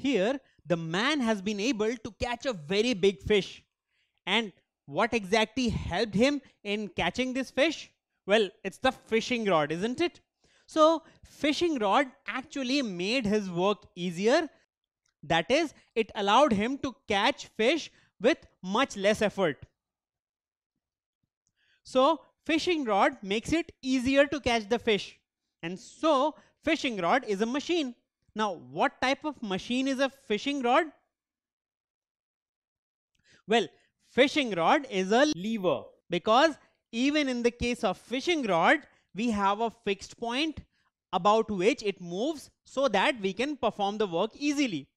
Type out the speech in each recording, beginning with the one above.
here the man has been able to catch a very big fish. And what exactly helped him in catching this fish? Well, it's the fishing rod, isn't it? So, fishing rod actually made his work easier. That is, it allowed him to catch fish with much less effort. So, fishing rod makes it easier to catch the fish. And so, fishing rod is a machine. Now, what type of machine is a fishing rod? Well, fishing rod is a lever, because even in the case of fishing rod, we have a fixed point about which it moves so that we can perform the work easily.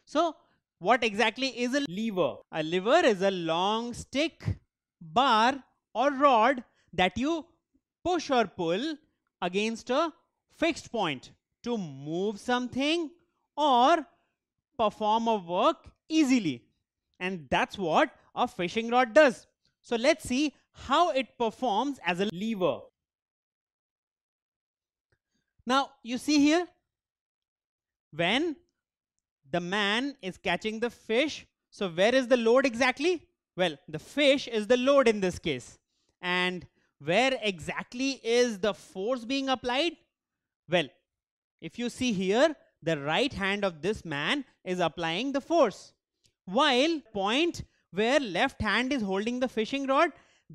So, what exactly is a lever? A lever is a long stick, bar, or rod that you push or pull against a fixed point to move something or perform a work easily. And that's what a fishing rod does. So let's see how it performs as a lever. Now you see here, when the man is catching the fish, so where is the load exactly? Well, the fish is the load in this case. And where exactly is the force being applied? Well, if you see here, the right hand of this man is applying the force, while point where left hand is holding the fishing rod,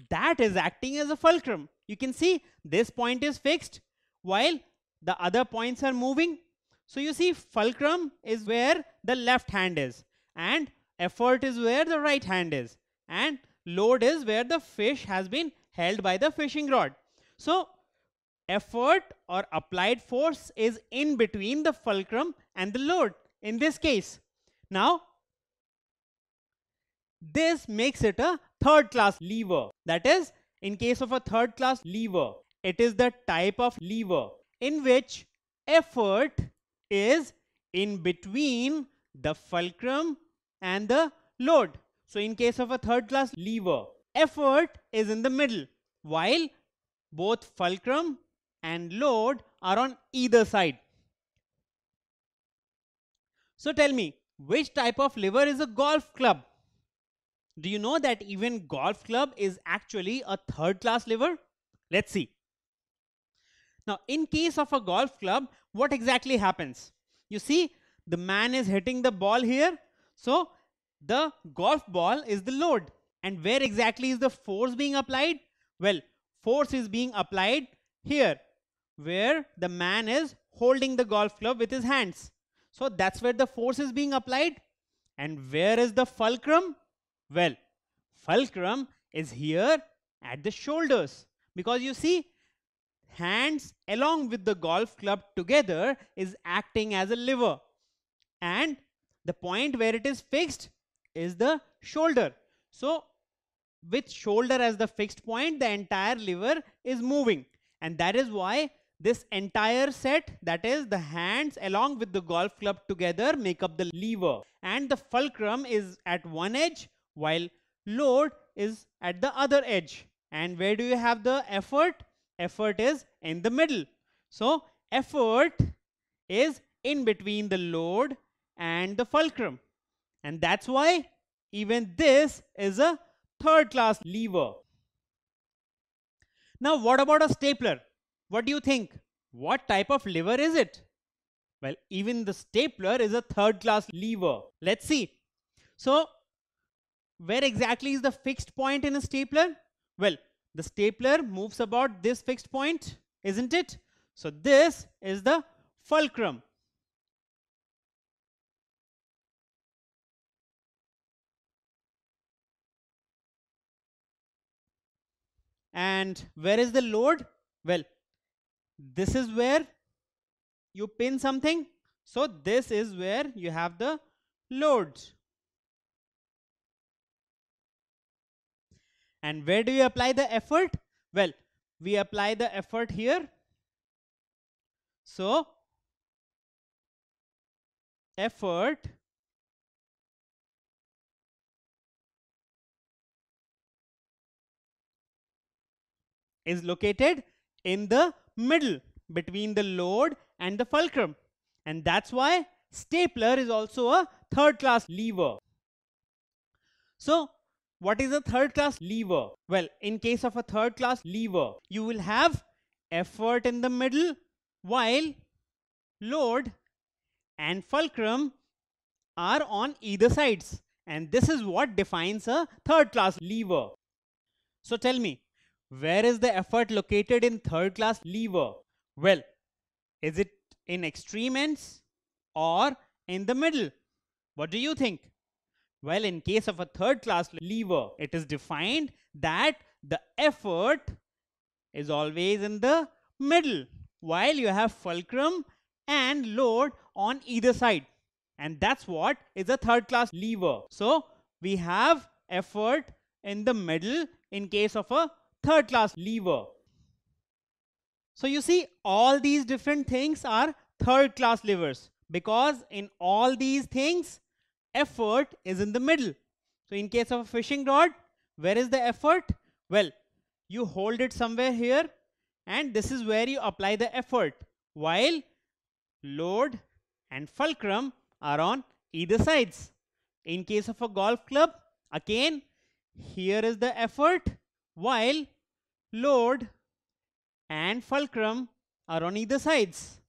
that is acting as a fulcrum. You can see this point is fixed while the other points are moving. So you see, fulcrum is where the left hand is, and effort is where the right hand is, and load is where the fish has been held by the fishing rod. So effort or applied force is in between the fulcrum and the load in this case. Now, this makes it a third class lever. That is, in case of a third class lever, it is the type of lever in which effort is in between the fulcrum and the load. So in case of a third class lever, effort is in the middle, while both fulcrum and load are on either side. So tell me, which type of lever is a golf club? Do you know that even golf club is actually a third class lever? Let's see. Now, in case of a golf club, what exactly happens? You see, the man is hitting the ball here. So the golf ball is the load. And where exactly is the force being applied? Well, force is being applied here, where the man is holding the golf club with his hands. So that's where the force is being applied. And where is the fulcrum? Well, fulcrum is here at the shoulders, because you see, hands along with the golf club together is acting as a lever, and the point where it is fixed is the shoulder. So with shoulder as the fixed point, the entire lever is moving, and that is why this entire set, that is the hands along with the golf club together, make up the lever, and the fulcrum is at one edge while load is at the other edge. And where do you have the effort? Effort is in the middle. So effort is in between the load and the fulcrum, and that's why even this is a third class lever. Now what about a stapler? What do you think? What type of lever is it? Well, even the stapler is a third class lever. Let's see. So where exactly is the fixed point in a stapler? Well, the stapler moves about this fixed point, isn't it? So this is the fulcrum. And where is the load? Well, this is where you pin something. So this is where you have the loads. And where do you apply the effort? Well, we apply the effort here. So effort is located in the middle between the load and the fulcrum, and that's why stapler is also a third class lever. So what is a third class lever? Well, in case of a third class lever, you will have effort in the middle while load and fulcrum are on either sides. And this is what defines a third class lever. So tell me, where is the effort located in third class lever? Well, is it in extreme ends or in the middle? What do you think? Well, in case of a third class lever, it is defined that the effort is always in the middle, while you have fulcrum and load on either side. And that's what is a third class lever. So we have effort in the middle in case of a third class lever. So you see, all these different things are third class levers, because in all these things effort is in the middle. So in case of a fishing rod, where is the effort? Well, you hold it somewhere here, and this is where you apply the effort, while load and fulcrum are on either sides. In case of a golf club, again, here is the effort, while load and fulcrum are on either sides.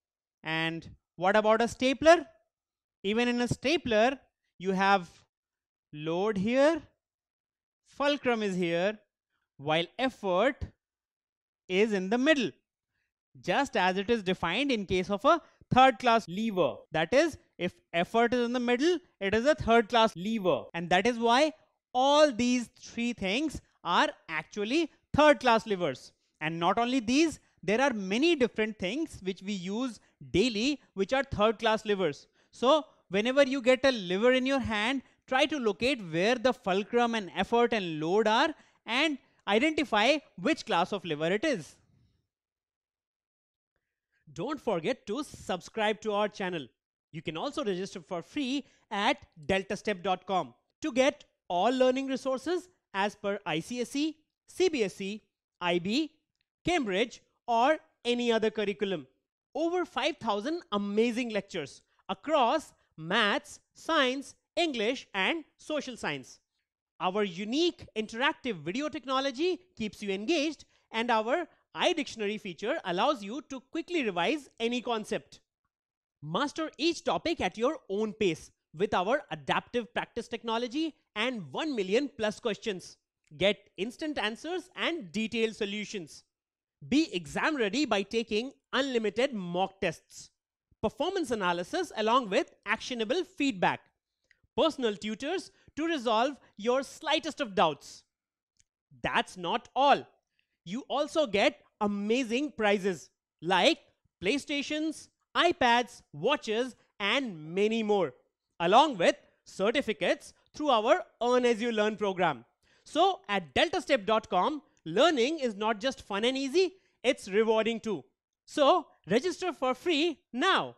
And what about a stapler? Even in a stapler, you have load here, fulcrum is here, while effort is in the middle, just as it is defined in case of a third class lever. That is, if effort is in the middle, it is a third class lever. And that is why all these three things are actually third class levers. And not only these, there are many different things which we use daily which are third class levers. So whenever you get a lever in your hand, try to locate where the fulcrum and effort and load are and identify which class of lever it is. Don't forget to subscribe to our channel. You can also register for free at deltastep.com to get all learning resources as per ICSE, CBSE, IB, Cambridge, or any other curriculum. Over 5,000 amazing lectures across maths, science, English, and social science. Our unique interactive video technology keeps you engaged, and our iDictionary feature allows you to quickly revise any concept. Master each topic at your own pace with our adaptive practice technology and 1 million plus questions. Get instant answers and detailed solutions. Be exam ready by taking unlimited mock tests, performance analysis along with actionable feedback, personal tutors to resolve your slightest of doubts. That's not all. You also get amazing prizes like PlayStations, iPads, watches, and many more, along with certificates through our Earn As You Learn program. So at deltastep.com, learning is not just fun and easy, it's rewarding too. So register for free now.